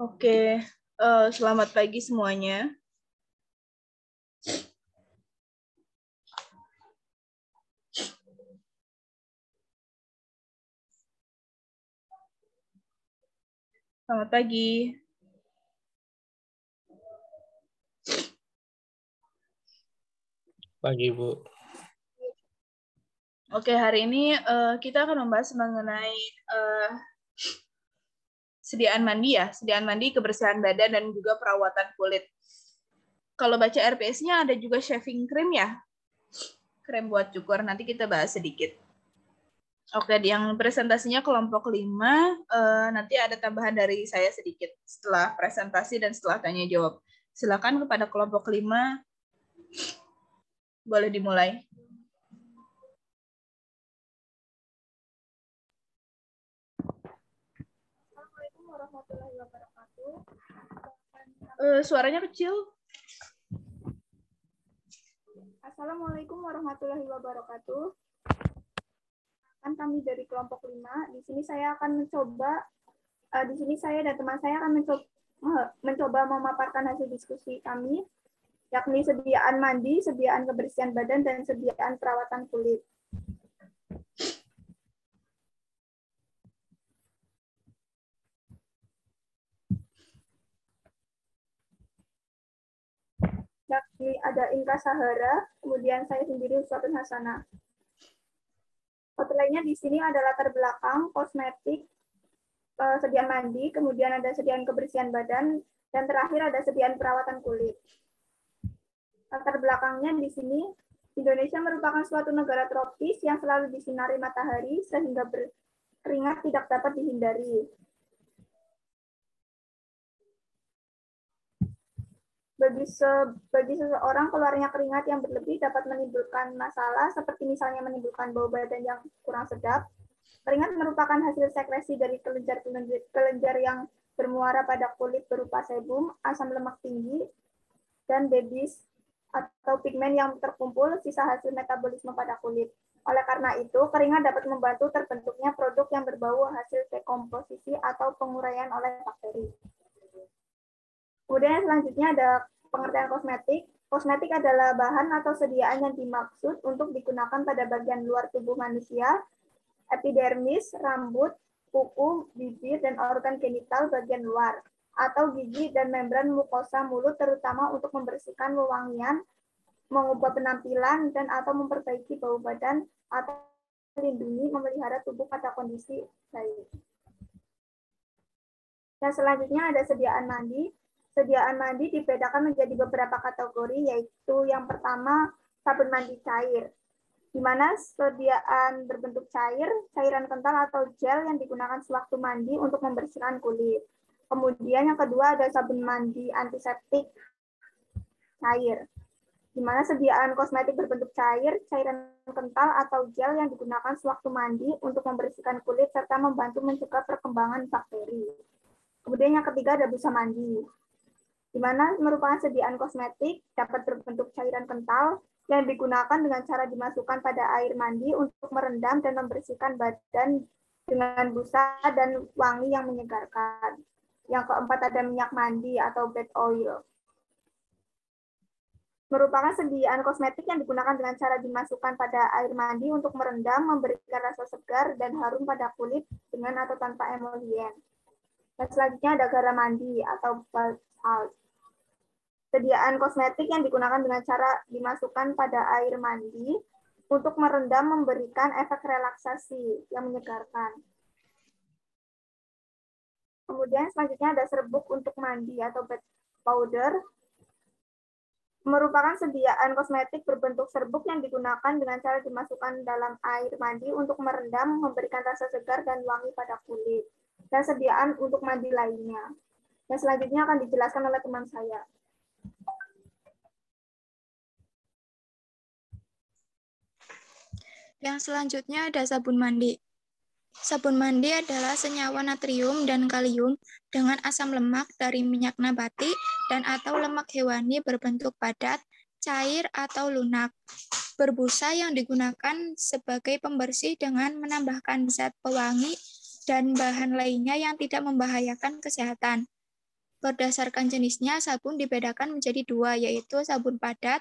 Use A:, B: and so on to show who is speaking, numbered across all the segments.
A: Oke, selamat pagi semuanya. Selamat pagi.
B: Pagi, Bu.
A: Oke, hari ini kita akan membahas mengenai sediaan mandi ya, sediaan mandi, kebersihan badan, dan juga perawatan kulit. Kalau baca RPS-nya ada juga shaving cream ya, krem buat cukur, nanti kita bahas sedikit. Oke, yang presentasinya kelompok 5, nanti ada tambahan dari saya sedikit setelah presentasi dan setelah tanya jawab. Silakan kepada kelompok 5, boleh dimulai. Assalamualaikum warahmatullahi wabarakatuh. Suaranya kecil. Assalamualaikum warahmatullahi wabarakatuh. Kan kami dari kelompok 5. Di sini saya akan mencoba, di sini saya dan teman saya akan mencoba memaparkan hasil diskusi kami, yakni sediaan mandi, sediaan kebersihan badan, dan sediaan perawatan kulit. Yakni ada Inka Sahara, kemudian saya sendiri Uswatun Hasanah. Outline-nya di sini ada latar belakang, kosmetik, sediaan mandi, kemudian ada sediaan kebersihan badan, dan terakhir ada sediaan perawatan kulit. Latar belakangnya di sini, Indonesia merupakan suatu negara tropis yang selalu disinari matahari sehingga keringat tidak dapat dihindari. Bagi seseorang, keluarnya keringat yang berlebih dapat menimbulkan masalah, seperti misalnya menimbulkan bau badan yang kurang sedap. Keringat merupakan hasil sekresi dari kelenjar yang bermuara pada kulit berupa sebum, asam lemak tinggi, dan debris atau pigmen yang terkumpul sisa hasil metabolisme pada kulit. Oleh karena itu, keringat dapat membantu terbentuknya produk yang berbau hasil dekomposisi atau penguraian oleh bakteri. Kemudian selanjutnya ada pengertian kosmetik. Kosmetik adalah bahan atau sediaan yang dimaksud untuk digunakan pada bagian luar tubuh manusia, epidermis, rambut, kuku, bibir, dan organ genital bagian luar, atau gigi dan membran mukosa mulut, terutama untuk membersihkan wewangian, mengubah penampilan, dan atau memperbaiki bau badan, atau melindungi, memelihara tubuh pada kondisi baik. Dan selanjutnya ada sediaan mandi. Sediaan mandi dibedakan menjadi beberapa kategori, yaitu yang pertama sabun mandi cair, di mana sediaan berbentuk cair, cairan kental atau gel yang digunakan sewaktu mandi untuk membersihkan kulit. Kemudian yang kedua ada sabun mandi antiseptik cair, di mana sediaan kosmetik berbentuk cair, cairan kental atau gel yang digunakan sewaktu mandi untuk membersihkan kulit serta membantu mencegah perkembangan bakteri. Kemudian yang ketiga ada busa mandi, di mana merupakan sediaan kosmetik dapat berbentuk cairan kental yang digunakan dengan cara dimasukkan pada air mandi untuk merendam dan membersihkan badan dengan busa dan wangi yang menyegarkan. Yang keempat ada minyak mandi atau bed oil. Merupakan sediaan kosmetik yang digunakan dengan cara dimasukkan pada air mandi untuk merendam, memberikan rasa segar dan harum pada kulit dengan atau tanpa emulien. Dan selanjutnya ada garam mandi atau bath salt. Sediaan kosmetik yang digunakan dengan cara dimasukkan pada air mandi untuk merendam, memberikan efek relaksasi yang menyegarkan. Kemudian selanjutnya ada serbuk untuk mandi atau bath powder. Merupakan sediaan kosmetik berbentuk serbuk yang digunakan dengan cara dimasukkan dalam air mandi untuk merendam, memberikan rasa segar dan wangi pada kulit. Dan sediaan untuk mandi lainnya. Dan selanjutnya akan dijelaskan oleh teman saya.
C: Yang selanjutnya ada sabun mandi. Sabun mandi adalah senyawa natrium dan kalium dengan asam lemak dari minyak nabati dan atau lemak hewani berbentuk padat, cair atau lunak, berbusa yang digunakan sebagai pembersih dengan menambahkan zat pewangi dan bahan lainnya yang tidak membahayakan kesehatan. Berdasarkan jenisnya, sabun dibedakan menjadi dua, yaitu sabun padat,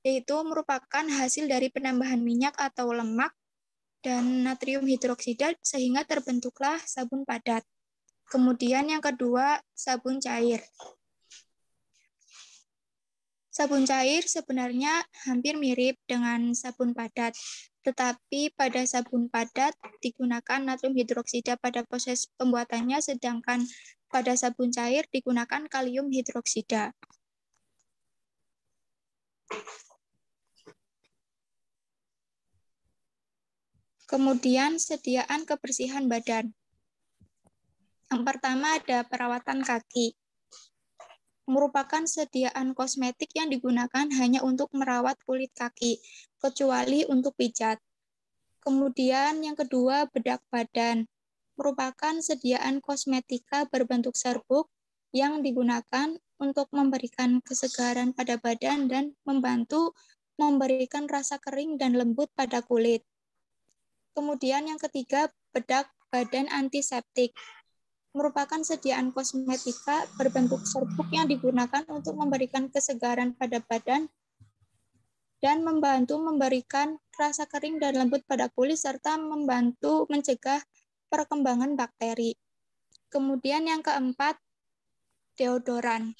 C: yaitu merupakan hasil dari penambahan minyak atau lemak dan natrium hidroksida sehingga terbentuklah sabun padat. Kemudian yang kedua, sabun cair. Sabun cair sebenarnya hampir mirip dengan sabun padat, tetapi pada sabun padat digunakan natrium hidroksida pada proses pembuatannya, sedangkan pada sabun cair digunakan kalium hidroksida. Kemudian sediaan kebersihan badan. Yang pertama ada perawatan kaki. Merupakan sediaan kosmetik yang digunakan hanya untuk merawat kulit kaki, kecuali untuk pijat. Kemudian yang kedua, bedak badan. Merupakan sediaan kosmetika berbentuk serbuk yang digunakan untuk memberikan kesegaran pada badan dan membantu memberikan rasa kering dan lembut pada kulit. Kemudian yang ketiga, bedak badan antiseptik. Merupakan sediaan kosmetika berbentuk serbuk yang digunakan untuk memberikan kesegaran pada badan dan membantu memberikan rasa kering dan lembut pada kulit serta membantu mencegah perkembangan bakteri. Kemudian yang keempat, deodoran.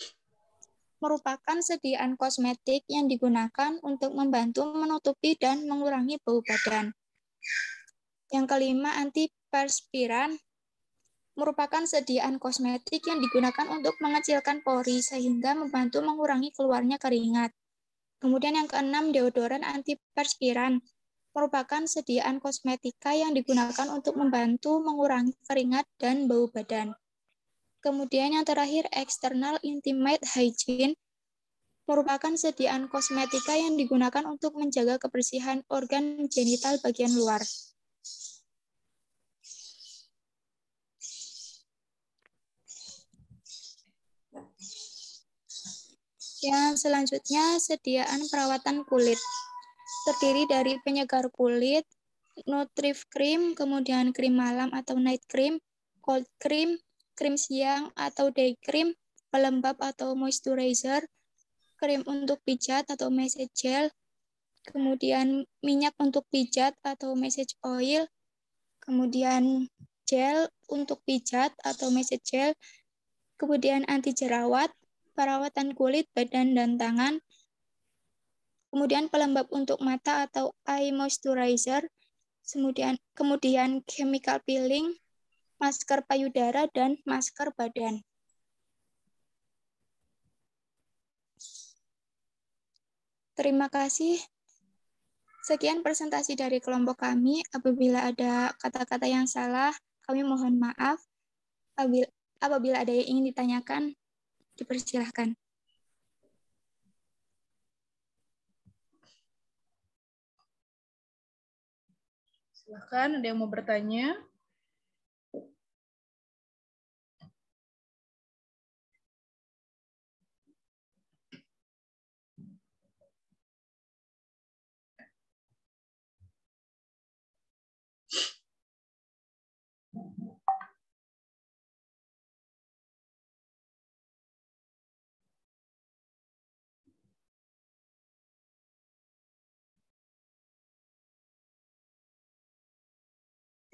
C: Merupakan sediaan kosmetik yang digunakan untuk membantu menutupi dan mengurangi bau badan. Yang kelima, antiperspiran. Merupakan sediaan kosmetik yang digunakan untuk mengecilkan pori sehingga membantu mengurangi keluarnya keringat. Kemudian yang keenam, deodoran antiperspiran. Merupakan sediaan kosmetika yang digunakan untuk membantu mengurangi keringat dan bau badan. Kemudian yang terakhir, external intimate hygiene. Merupakan sediaan kosmetika yang digunakan untuk menjaga kebersihan organ genital bagian luar. Yang selanjutnya, sediaan perawatan kulit. Terdiri dari penyegar kulit, Nutriv Cream, kemudian krim malam atau night cream, cold cream, krim siang atau day cream, pelembab atau moisturizer, krim untuk pijat atau massage gel, kemudian minyak untuk pijat atau massage oil, kemudian gel untuk pijat atau massage gel, kemudian anti jerawat, perawatan kulit, badan, dan tangan, kemudian pelembab untuk mata atau eye moisturizer, kemudian chemical peeling, masker payudara, dan masker badan. Terima kasih. Sekian presentasi dari kelompok kami. Apabila ada kata-kata yang salah, kami mohon maaf. Apabila ada yang ingin ditanyakan, dipersilahkan.
B: Silakan, ada yang mau bertanya?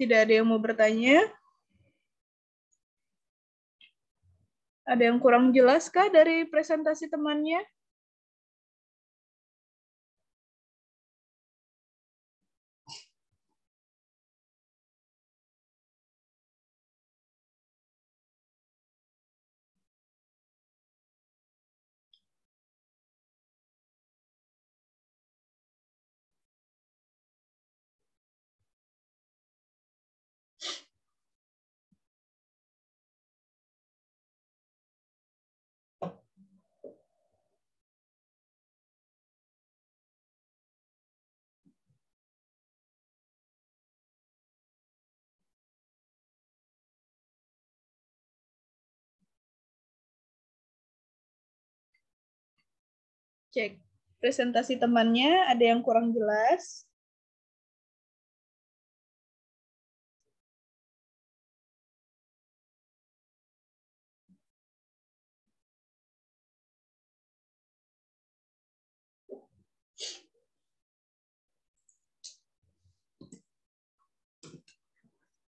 B: Tidak ada yang mau bertanya? Ada yang kurang jelas kah dari presentasi temannya? Cek presentasi temannya, ada yang kurang jelas?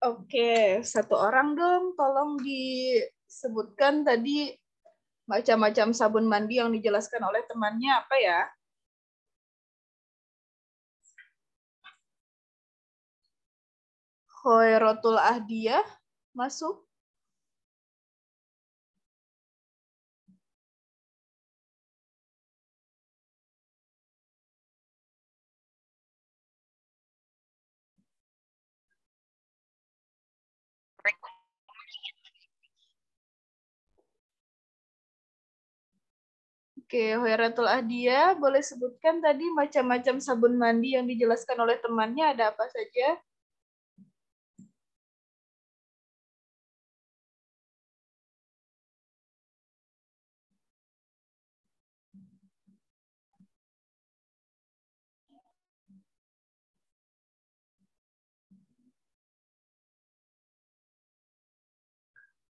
B: Oke, satu orang dong, tolong disebutkan tadi macam-macam sabun mandi yang dijelaskan oleh temannya apa ya? Khairatul Ahdiyah masuk. Oke, Khairatul Ahdiyah, boleh sebutkan tadi macam-macam sabun mandi yang dijelaskan oleh temannya ada apa saja?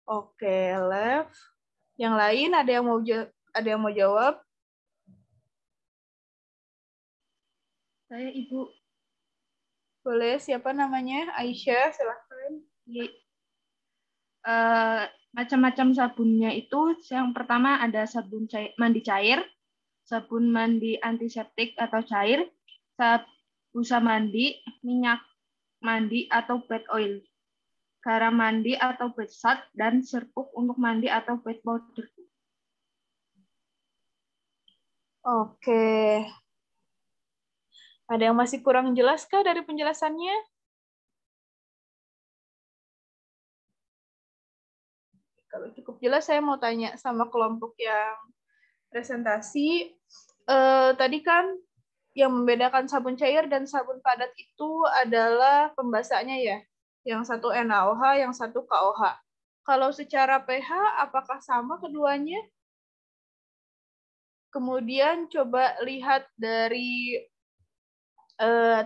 B: Oke, left. Yang lain ada yang mau jawab?
D: Saya Ibu.
B: Boleh, siapa namanya? Aisyah, silahkan.
D: Macam-macam sabunnya itu yang pertama ada sabun mandi cair, sabun mandi antiseptik atau cair, busa mandi, minyak mandi atau bed oil, garam mandi atau bed salt, dan serbuk untuk mandi atau bed powder.
B: Oke. Ada yang masih kurang jelas kah dari penjelasannya? Kalau cukup jelas, saya mau tanya sama kelompok yang presentasi. Tadi kan yang membedakan sabun cair dan sabun padat itu adalah pembasaannya ya. Yang satu NaOH, yang satu KOH. Kalau secara pH, apakah sama keduanya? Kemudian coba lihat dari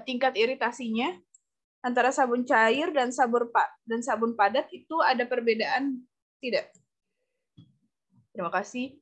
B: tingkat iritasinya antara sabun cair dan sabun padat itu ada perbedaan tidak? Terima kasih.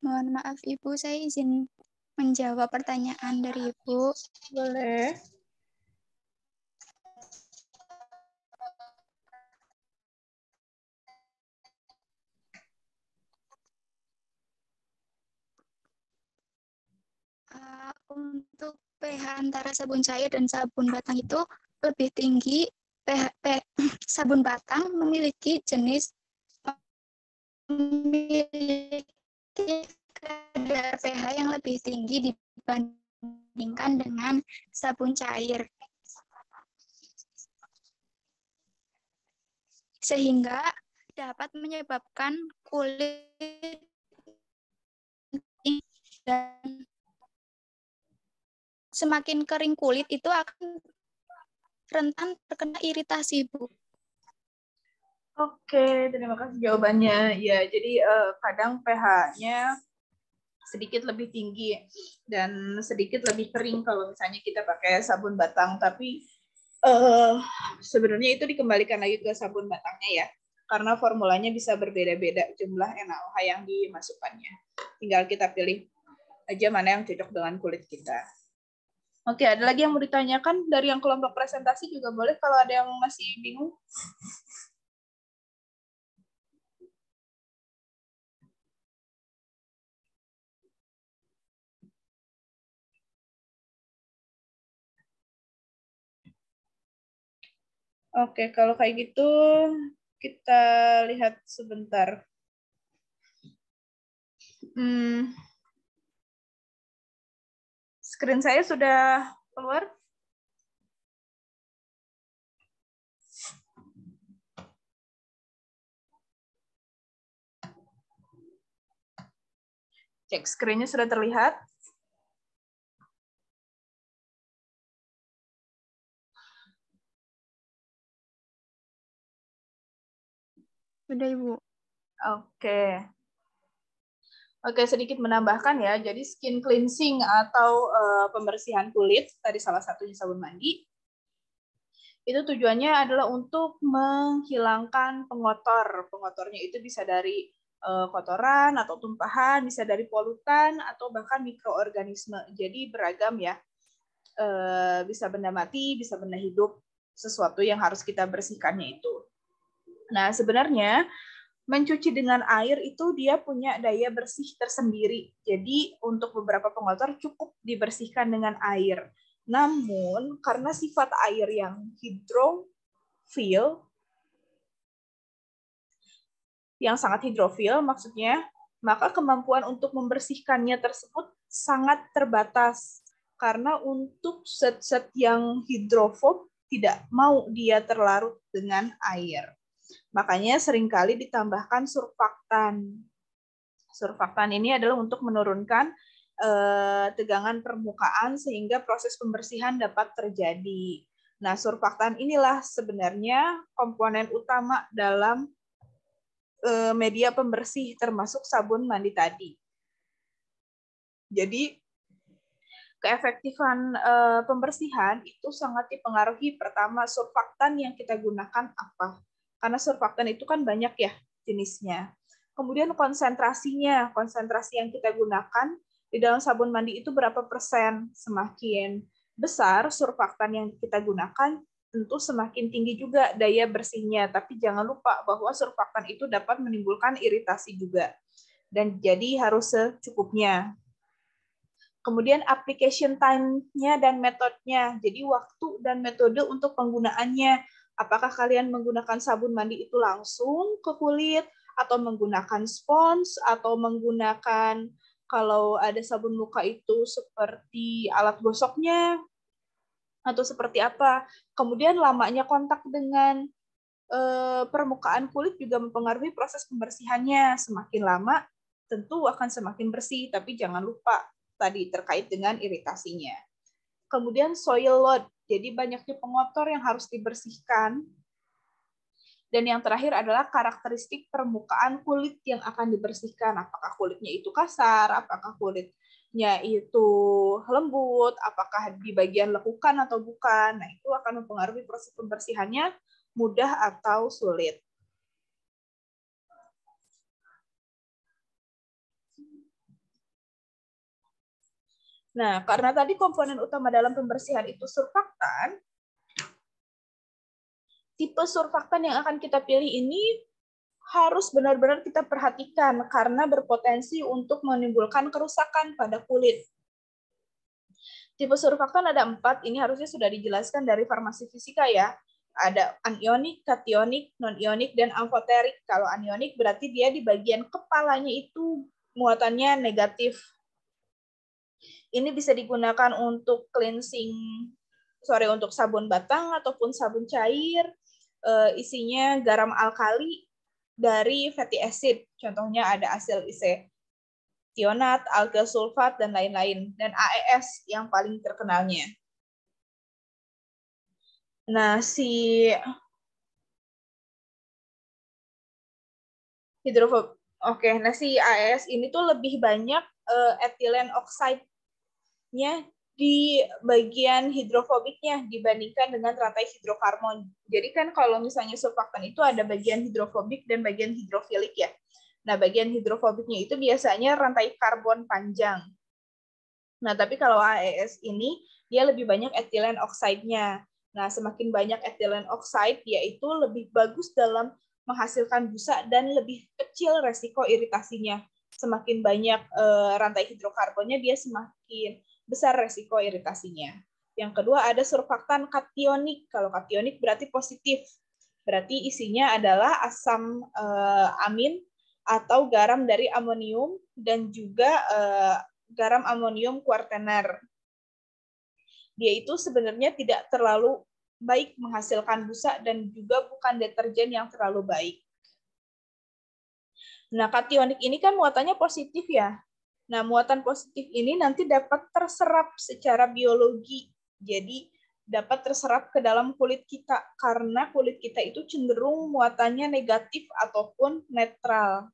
C: Mohon maaf Ibu, saya izin menjawab pertanyaan dari Ibu.
B: Boleh.
C: Untuk pH antara sabun cair dan sabun batang itu lebih tinggi. Sabun batang memiliki kadar pH yang lebih tinggi dibandingkan dengan sabun cair. Sehingga dapat menyebabkan kulit dan semakin kering kulit itu akan rentan terkena iritasi, Bu.
B: Oke, terima kasih jawabannya. Ya, jadi kadang pH-nya sedikit lebih tinggi dan sedikit lebih kering kalau misalnya kita pakai sabun batang. Tapi sebenarnya itu dikembalikan lagi ke sabun batangnya ya, karena formulanya bisa berbeda-beda jumlah NaOH yang dimasukkannya. Tinggal kita pilih aja mana yang cocok dengan kulit kita. Oke, ada lagi yang mau ditanyakan dari yang kelompok presentasi juga boleh kalau ada yang masih bingung. Oke, kalau kayak gitu kita lihat sebentar. Screen saya sudah keluar. Cek screen-nya sudah terlihat.
C: Sudah, Ibu.
B: Oke, sedikit menambahkan ya. Jadi skin cleansing atau pembersihan kulit, tadi salah satunya sabun mandi, itu tujuannya adalah untuk menghilangkan pengotor. Pengotornya itu bisa dari kotoran atau tumpahan, bisa dari polutan, atau bahkan mikroorganisme. Jadi beragam ya. Bisa benda mati, bisa benda hidup, sesuatu yang harus kita bersihkannya itu. Nah, sebenarnya mencuci dengan air itu dia punya daya bersih tersendiri. Jadi untuk beberapa pengotor cukup dibersihkan dengan air. Namun karena sifat air yang hidrofil, yang sangat hidrofil maksudnya, maka kemampuan untuk membersihkannya tersebut sangat terbatas. Karena untuk zat-zat yang hidrofob tidak mau dia terlarut dengan air. Makanya seringkali ditambahkan surfaktan. Surfaktan ini adalah untuk menurunkan tegangan permukaan sehingga proses pembersihan dapat terjadi. Nah, surfaktan inilah sebenarnya komponen utama dalam media pembersih termasuk sabun mandi tadi. Jadi keefektifan pembersihan itu sangat dipengaruhi pertama surfaktan yang kita gunakan apa. Karena surfaktan itu kan banyak ya jenisnya. Kemudian konsentrasinya, konsentrasi yang kita gunakan di dalam sabun mandi itu berapa persen. Semakin besar surfaktan yang kita gunakan, tentu semakin tinggi juga daya bersihnya. Tapi jangan lupa bahwa surfaktan itu dapat menimbulkan iritasi juga. Dan jadi harus secukupnya. Kemudian application time-nya dan metodenya. Jadi waktu dan metode untuk penggunaannya. Apakah kalian menggunakan sabun mandi itu langsung ke kulit, atau menggunakan spons, atau menggunakan kalau ada sabun muka itu seperti alat gosoknya, atau seperti apa. Kemudian lamanya kontak dengan permukaan kulit juga mempengaruhi proses pembersihannya. Semakin lama tentu akan semakin bersih, tapi jangan lupa tadi terkait dengan iritasinya. Kemudian soil load, jadi banyaknya pengotor yang harus dibersihkan. Dan yang terakhir adalah karakteristik permukaan kulit yang akan dibersihkan. Apakah kulitnya itu kasar, apakah kulitnya itu lembut, apakah di bagian lekukan atau bukan. Nah, itu akan mempengaruhi proses pembersihannya mudah atau sulit. Nah, karena tadi komponen utama dalam pembersihan itu surfaktan, tipe surfaktan yang akan kita pilih ini harus benar-benar kita perhatikan karena berpotensi untuk menimbulkan kerusakan pada kulit. Tipe surfaktan ada 4, ini harusnya sudah dijelaskan dari farmasi fisika ya. Ada anionik, kationik, non-ionik, dan amfoterik. Kalau anionik berarti dia di bagian kepalanya itu muatannya negatif. Ini bisa digunakan untuk untuk sabun batang ataupun sabun cair, isinya garam alkali dari fatty acid. Contohnya ada asil isetionat, alkyl sulfat, dan lain-lain. Dan AES yang paling terkenalnya. Nah, si AES ini tuh lebih banyak ethylene oxide-nya di bagian hidrofobiknya dibandingkan dengan rantai hidrokarbon. Jadi kan kalau misalnya surfaktan itu ada bagian hidrofobik dan bagian hidrofilik ya. Nah, bagian hidrofobiknya itu biasanya rantai karbon panjang. Nah, tapi kalau AES ini dia lebih banyak ethylene oxide-nya. Nah, semakin banyak ethylene oxide, dia itu lebih bagus dalam menghasilkan busa dan lebih kecil resiko iritasinya. Semakin banyak rantai hidrokarbonnya, dia semakin besar resiko iritasinya. Yang kedua ada surfaktan kationik. Kalau kationik berarti positif. Berarti isinya adalah asam amin atau garam dari amonium dan juga garam amonium kuartener. Dia itu sebenarnya tidak terlalu baik menghasilkan busa dan juga bukan deterjen yang terlalu baik. Nah, kationik ini kan muatannya positif ya. Nah, muatan positif ini nanti dapat terserap secara biologi. Jadi, dapat terserap ke dalam kulit kita karena kulit kita itu cenderung muatannya negatif ataupun netral.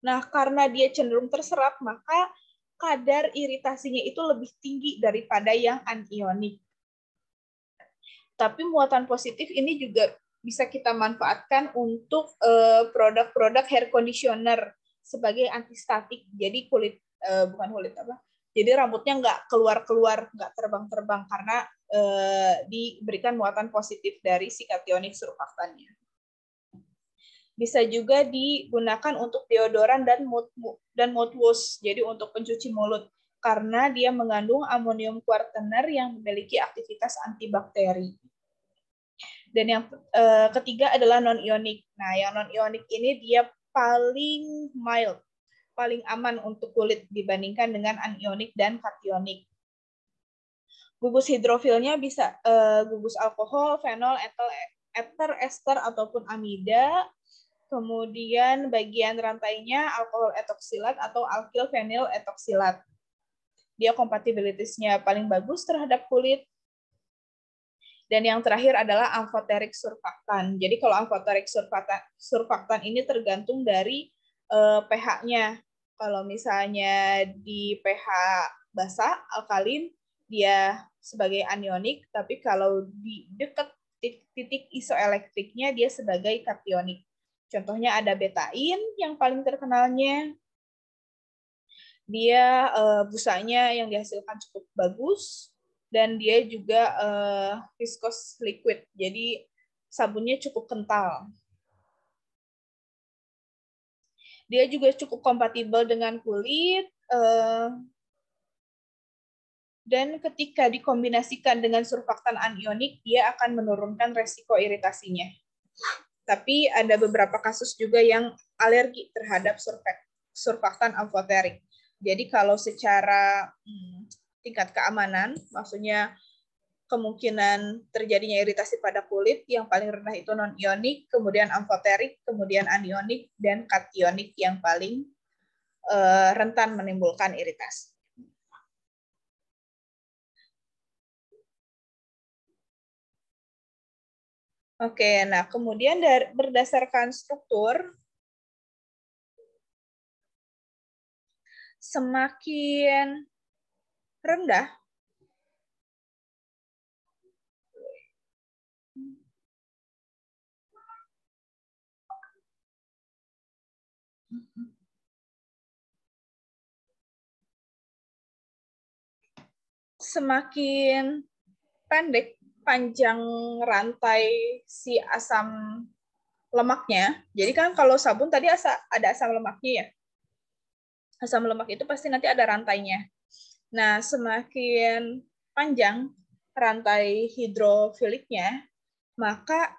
B: Nah, karena dia cenderung terserap, maka kadar iritasinya itu lebih tinggi daripada yang anionik. Tapi muatan positif ini juga bisa kita manfaatkan untuk produk-produk hair conditioner sebagai antistatik. Jadi jadi rambutnya nggak keluar-keluar, nggak terbang-terbang karena diberikan muatan positif dari si kationik surfaktannya. Bisa juga digunakan untuk deodoran dan mouthwash, jadi untuk pencuci mulut, karena dia mengandung amonium kuartener yang memiliki aktivitas antibakteri. Dan yang ketiga adalah non-ionik. Nah, yang non-ionik ini dia paling mild, paling aman untuk kulit dibandingkan dengan anionik dan kationik. Gugus hidrofilnya bisa gugus alkohol, fenol, eter, ester, ataupun amida. Kemudian bagian rantainya alkohol etoksilat atau alkyl fenil etoksilat. Dia kompatibilitasnya paling bagus terhadap kulit. Dan yang terakhir adalah amfoterik surfaktan. Jadi kalau amfoterik surfaktan ini tergantung dari pH-nya. Kalau misalnya di pH basa, alkalin, dia sebagai anionik, tapi kalau di dekat titik isoelektriknya dia sebagai kationik. Contohnya ada betain yang paling terkenalnya. Dia busanya yang dihasilkan cukup bagus, dan dia juga viscous liquid, jadi sabunnya cukup kental. Dia juga cukup kompatibel dengan kulit, dan ketika dikombinasikan dengan surfaktan anionik, dia akan menurunkan resiko iritasinya. Tapi ada beberapa kasus juga yang alergi terhadap surfaktan amfoterik. Jadi kalau secara tingkat keamanan, maksudnya kemungkinan terjadinya iritasi pada kulit, yang paling rendah itu non-ionik, kemudian amfoterik, kemudian anionik, dan kationik yang paling rentan menimbulkan iritasi. Oke, nah kemudian berdasarkan struktur, semakin rendah semakin pendek panjang rantai si asam lemaknya. Jadi kan kalau sabun tadi ada asam lemaknya ya. Asam lemak itu pasti nanti ada rantainya. Nah, semakin panjang rantai hidrofiliknya, maka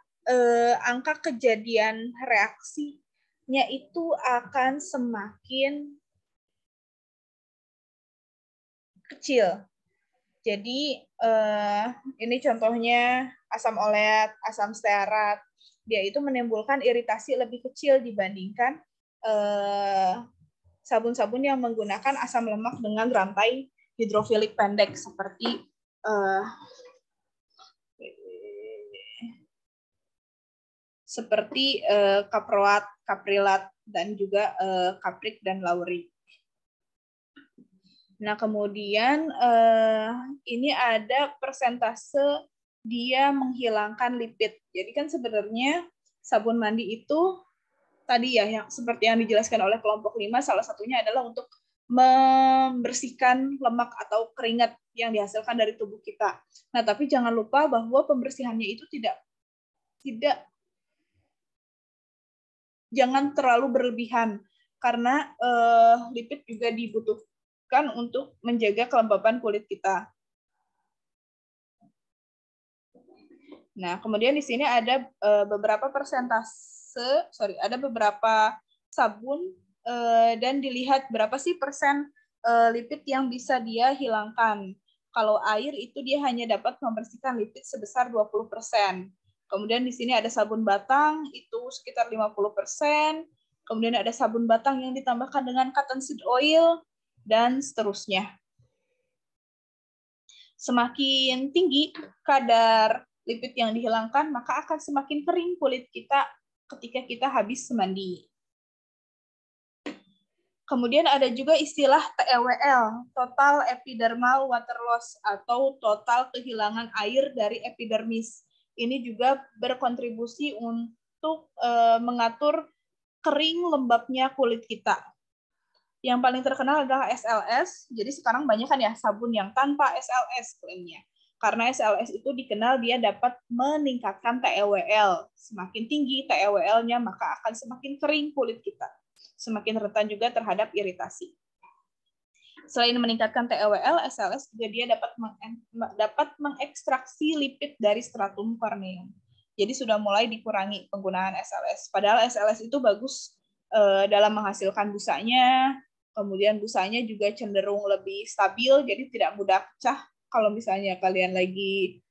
B: angka kejadian reaksinya itu akan semakin kecil. Jadi ini contohnya asam olet, asam stearat. Dia itu menimbulkan iritasi lebih kecil dibandingkan sabun-sabun yang menggunakan asam lemak dengan rantai hidrofilik pendek seperti kaproat, kaprilat, dan juga kaprik dan laurik. Nah, kemudian ini ada persentase dia menghilangkan lipid. Jadi kan sebenarnya sabun mandi itu tadi ya, yang seperti yang dijelaskan oleh kelompok 5, salah satunya adalah untuk membersihkan lemak atau keringat yang dihasilkan dari tubuh kita. Nah, tapi jangan lupa bahwa pembersihannya itu jangan terlalu berlebihan, karena lipid juga dibutuhkan untuk menjaga kelembapan kulit kita. Nah, kemudian di sini ada beberapa beberapa sabun dan dilihat berapa sih persen lipid yang bisa dia hilangkan. Kalau air itu dia hanya dapat membersihkan lipid sebesar 20%. Kemudian di sini ada sabun batang itu sekitar 50%. Kemudian ada sabun batang yang ditambahkan dengan cottonseed oil, dan seterusnya. Semakin tinggi kadar lipid yang dihilangkan, maka akan semakin kering kulit kita ketika kita habis mandi. Kemudian ada juga istilah TEWL, total epidermal water loss, atau total kehilangan air dari epidermis. Ini juga berkontribusi untuk mengatur kering lembabnya kulit kita. Yang paling terkenal adalah SLS. Jadi sekarang banyak kan ya sabun yang tanpa SLS klaimnya. Karena SLS itu dikenal dia dapat meningkatkan TEWL. Semakin tinggi TEWL-nya, maka akan semakin kering kulit kita. Semakin rentan juga terhadap iritasi. Selain meningkatkan TEWL, SLS juga dia dapat mengekstraksi lipid dari stratum corneum. Jadi sudah mulai dikurangi penggunaan SLS. Padahal SLS itu bagus dalam menghasilkan busanya. Kemudian busanya juga cenderung lebih stabil, jadi tidak mudah pecah kalau misalnya kalian lagi